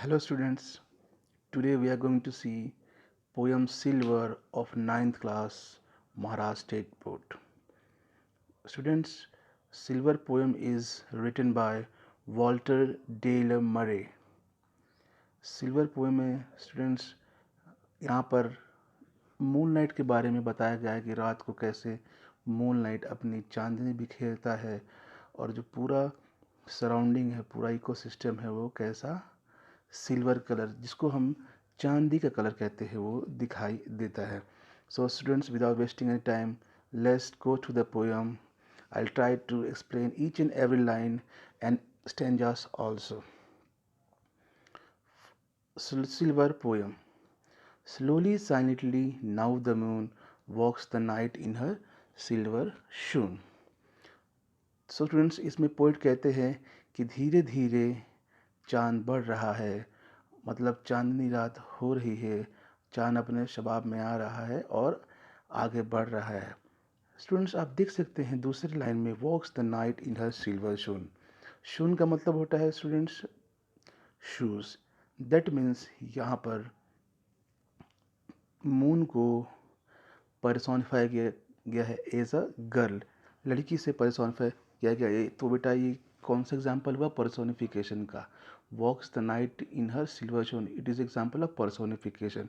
Hello students, today we are going to see poem Silver of ninth class Maharashtra State Board. Students, Silver poem is written by Walter Dale Murray. Silver poem में students यहाँ पर moon night के बारे में बताया गया है कि रात को कैसे मून नाइट अपनी चांदनी बिखेरता है और जो पूरा सराउंडिंग है, पूरा इकोसिस्टम है, वो कैसा सिल्वर कलर, जिसको हम चांदी का कलर कहते हैं, वो दिखाई देता है. So students, without wasting any time, let's go to the poem. I'll try to explain each and every line and stanzas also. Silver poem. Slowly, silently, now the moon walks the night in her silver shoon. So students, इसमें poet कहते हैं कि धीरे धीरे चांद बढ़ रहा है, मतलब चांदनी रात हो रही है, चांद अपने शबाब में आ रहा है और आगे बढ़ रहा है. स्टूडेंट्स, आप देख सकते हैं दूसरी लाइन में walks the night in her silver shoon. Shoon का मतलब होता है स्टूडेंट्स शूज़. दैट मीन्स यहाँ पर मून को पर्सोनिफाई किया गया है एज अ गर्ल, लड़की से पर्सोनिफाई किया गया है. तो बेटा ये कौन सा एग्जाम्पल हुआ पर्सोनिफिकेशन का. Walks the night in her silver shoon, it is example of personification.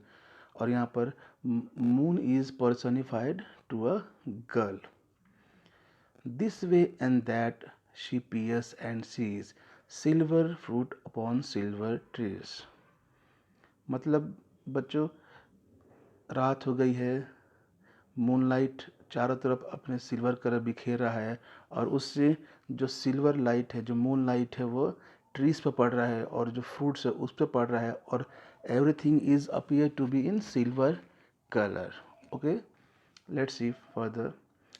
और यहाँ पर moon is personified to a girl. This way and that she peers and sees silver fruit upon silver trees. मतलब बच्चों, रात हो गई है, moonlight चारों तरफ अपने सिल्वर कलर बिखेर रहा है और उससे जो सिल्वर लाइट है, जो मून लाइट है, वो ट्रीज पर पड़ रहा है और जो फ्रूट्स है उस पर पड़ रहा है और everything is appear to be in silver colour. Okay, let's see further.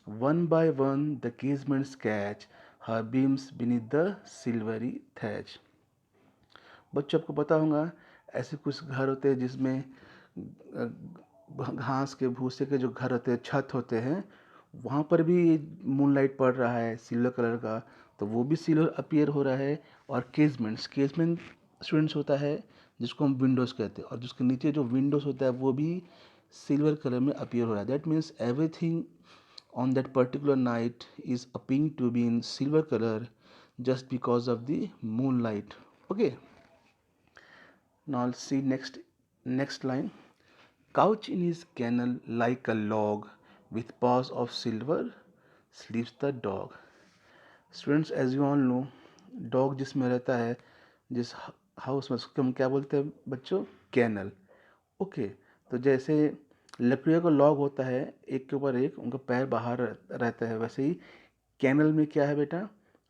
One by one the casements catch her beams beneath the silvery thatch. बच्चों, आपको पता होगा ऐसे कुछ घर होते हैं जिसमें घास के भूसे के जो घर होते हैं, छत होते हैं, वहाँ पर भी मूनलाइट पड़ रहा है सिल्वर कलर का, तो वो भी सिल्वर अपीयर हो रहा है. और केसमेंट स्टूडेंट्स होता है जिसको हम विंडोज़ कहते हैं, और जिसके नीचे जो विंडोज़ होता है वो भी सिल्वर कलर में अपीयर हो रहा है. That means everything on that particular night is appearing to be in silver color just because of the moonlight. Okay, now let's see next line. Couch in his kennel like a log, with paws of silver sleeps the dog. Students, as you all know, dog जिसमें रहता है, जिस house में, उसको हम क्या बोलते हैं बच्चों? कैनल. ओके, तो जैसे लकड़ियों का लॉग होता है, एक के ऊपर एक उनका पैर बाहर रहता है, वैसे ही कैनल में क्या है बेटा?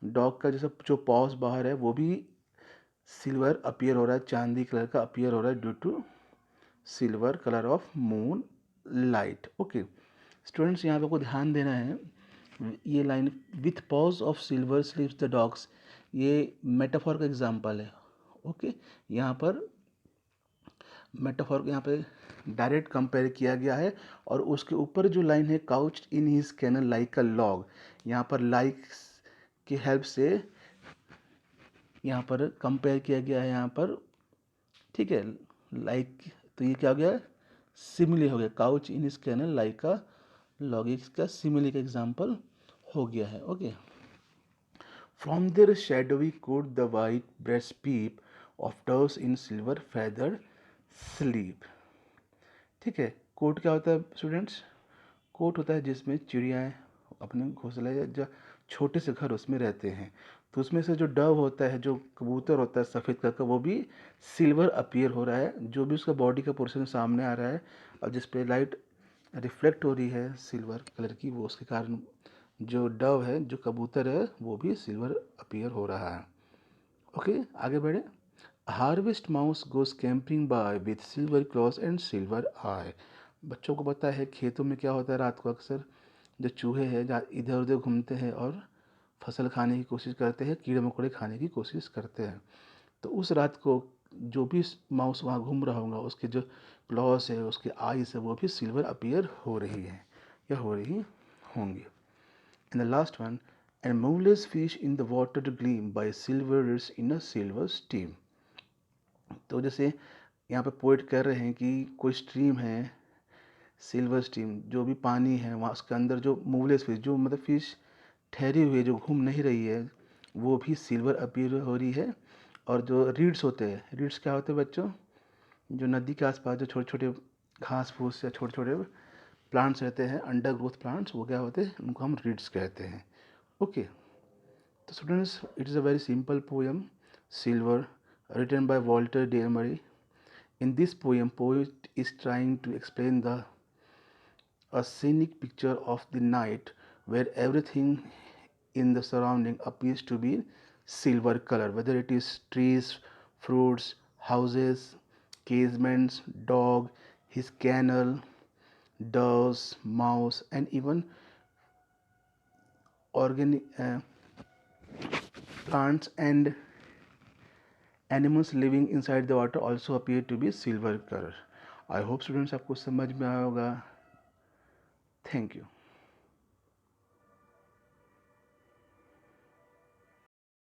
डॉग का जैसा जो पॉज बाहर है वो भी सिल्वर अपीयर हो रहा है, चांदी कलर का अपीयर हो रहा है due to silver colour of moon light. Okay students, यहाँ पे आपको ध्यान देना है, ये line with paws of silver sleeps the dogs, ये मेटाफॉर का एग्जाम्पल है. ओके, यहाँ पर मेटाफॉर यहाँ पे डायरेक्ट कंपेयर किया गया है. और उसके ऊपर जो लाइन है couch in his kennel like a log, यहाँ पर लाइक की हेल्प से यहाँ पर कंपेयर किया गया है यहाँ पर. ठीक है, लाइक, तो ये क्या हो गया? सिमिली हो गया. Couch in his kennel like a log, इसका सिमिली का एग्जाम्पल हो गया है. Okay, from their shadowy cote the white breast peep of doves in silver feather sleep. ठीक है, कोट क्या होता है स्टूडेंट्स? कोट होता है जिसमें चिड़ियाएँ अपने घोंसले या छोटे से घर उसमें रहते हैं, तो उसमें से जो डव होता है, जो कबूतर होता है सफ़ेद कलर का, वो भी सिल्वर अपीयर हो रहा है. जो भी उसका बॉडी का पोर्शन सामने आ रहा है और जिस पे लाइट रिफ्लेक्ट हो रही है सिल्वर कलर की, वो उसके कारण जो डव है, जो कबूतर है, वो भी सिल्वर अपीयर हो रहा है. ओके, आगे बढ़े. Harvest mouse goes scampering by with silver claws and silver eye. बच्चों को पता है खेतों में क्या होता है, रात को अक्सर जो चूहे हैं इधर उधर घूमते हैं और फसल खाने की कोशिश करते हैं, कीड़े मकोड़े खाने की कोशिश करते हैं. तो उस रात को जो भी माउस वहाँ घूम रहा होगा, उसके जो क्लॉस है, उसके आईज है, वो भी सिल्वर अपीयर हो रही है या हो रही होंगी. And the last one, and moveless fish in the water gleam by silver wrist in a silver steam. तो जैसे यहाँ पे पोएट कह रहे हैं कि कोई स्ट्रीम है, सिल्वर स्ट्रीम, जो भी पानी है वहाँ उसके अंदर जो मूवलेस फिश, जो मतलब फिश ठहरी हुई है, जो घूम नहीं रही है, वो भी सिल्वर अपीयर हो रही है। और जो रीड्स होते हैं, रीड्स क्या होते हैं बच्चों? जो नदी के आसपास जो छोटे छोटे घास फूस या छोटे छोटे प्लांट्स रहते हैं, अंडर ग्रोथ प्लांट्स, वो क्या होते हैं? उनको हम रीड्स कहते हैं। ओके, तो students, it is a very simple poem, silver, written by Walter Dearmery. In this poem, poet is trying to explain a scenic picture of the night where everything in the surrounding appears to be silver color, whether it is trees, fruits, houses, casements, dog, his kennel, doves, mouse, and even organic plants and animals living inside the water also appear to be silver color. I hope students आपको समझ में आया होगा. Thank you.